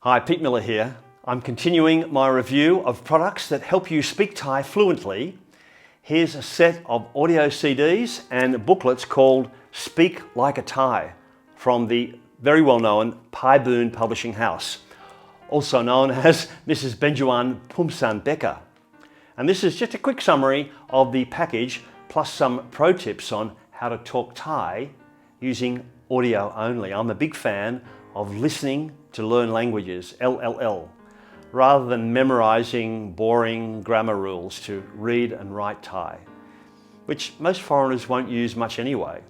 Hi, Pete Miller here. I'm continuing my review of products that help you speak Thai fluently. Here's a set of audio CDs and booklets called Speak Like a Thai from the very well-known Paiboon Publishing House, also known as Mrs. Benjawan Poomsan Becker. And this is just a quick summary of the package plus some pro tips on how to talk Thai using audio only. I'm a big fan of listening to learn languages, LLL, rather than memorizing boring grammar rules to read and write Thai, which most foreigners won't use much anyway.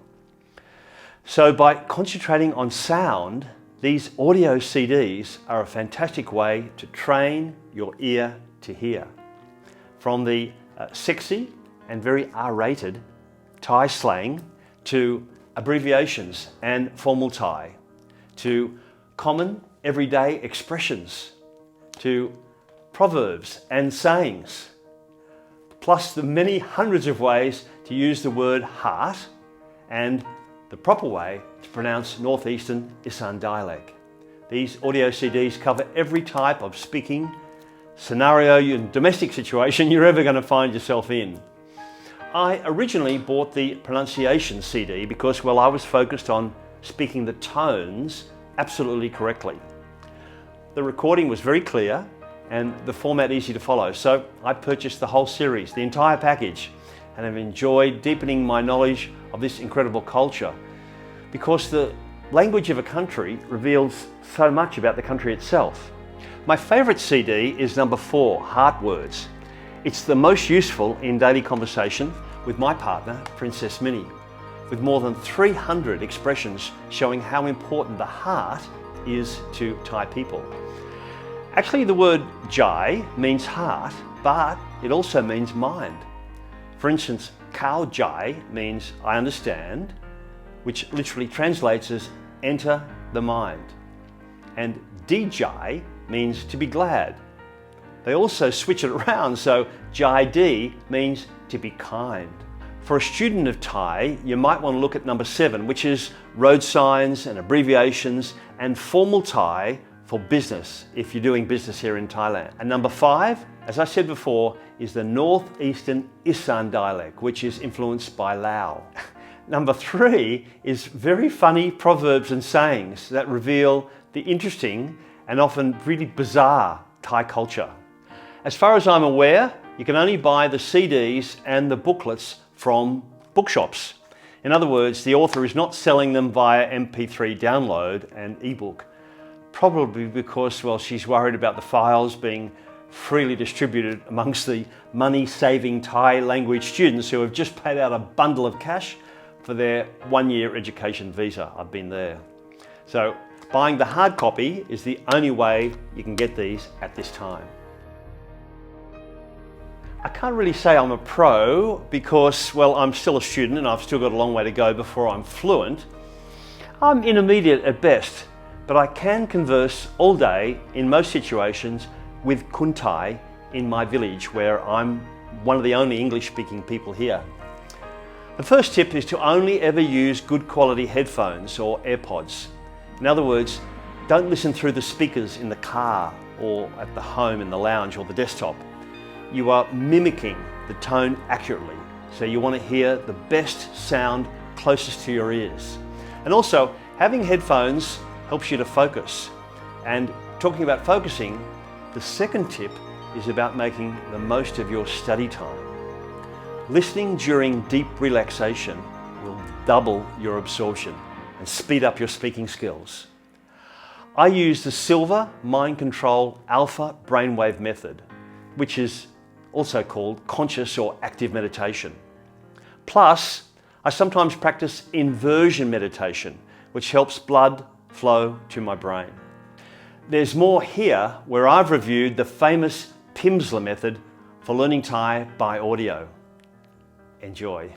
So by concentrating on sound, these audio CDs are a fantastic way to train your ear to hear. From the sexy and very R-rated Thai slang to abbreviations and formal Thai, to common everyday expressions, to proverbs and sayings, plus the many hundreds of ways to use the word heart and the proper way to pronounce Northeastern Isan dialect. These audio CDs cover every type of speaking scenario and domestic situation you're ever going to find yourself in. I originally bought the pronunciation CD because, well, I was focused on speaking the tones absolutely correctly. The recording was very clear and the format easy to follow, so I purchased the whole series, the entire package, and have enjoyed deepening my knowledge of this incredible culture, because the language of a country reveals so much about the country itself. My favourite CD is number 4, Heart Words. It's the most useful in daily conversation with my partner, Princess Minnie, with more than 300 expressions showing how important the heart is to Thai people. Actually, the word jai means heart, but it also means mind. For instance, Khao Jai means I understand, which literally translates as enter the mind. And Di Jai means to be glad. They also switch it around, so Jai Di means to be kind. For a student of Thai, you might want to look at number 7, which is road signs and abbreviations and formal Thai for business, if you're doing business here in Thailand. And number 5, as I said before, is the Northeastern Isan dialect, which is influenced by Lao. Number 3 is very funny proverbs and sayings that reveal the interesting and often really bizarre Thai culture. As far as I'm aware, you can only buy the CDs and the booklets from bookshops. In other words, the author is not selling them via MP3 download and ebook, probably because, well, she's worried about the files being freely distributed amongst the money-saving Thai language students who have just paid out a bundle of cash for their one-year education visa. I've been there. So buying the hard copy is the only way you can get these at this time. I can't really say I'm a pro because, well, I'm still a student and I've still got a long way to go before I'm fluent. I'm intermediate at best, but I can converse all day in most situations with Kun Thai in my village, where I'm one of the only English-speaking people here. The first tip is to only ever use good quality headphones or AirPods. In other words, don't listen through the speakers in the car or at the home in the lounge or the desktop. You are mimicking the tone accurately, so you want to hear the best sound closest to your ears. And also, having headphones helps you to focus. And talking about focusing, the second tip is about making the most of your study time. Listening during deep relaxation will double your absorption and speed up your speaking skills. I use the Silver Mind Control Alpha Brainwave method, which is also called conscious or active meditation. Plus, I sometimes practice inversion meditation, which helps blood flow to my brain. There's more here where I've reviewed the famous Pimsleur method for learning Thai by audio. Enjoy.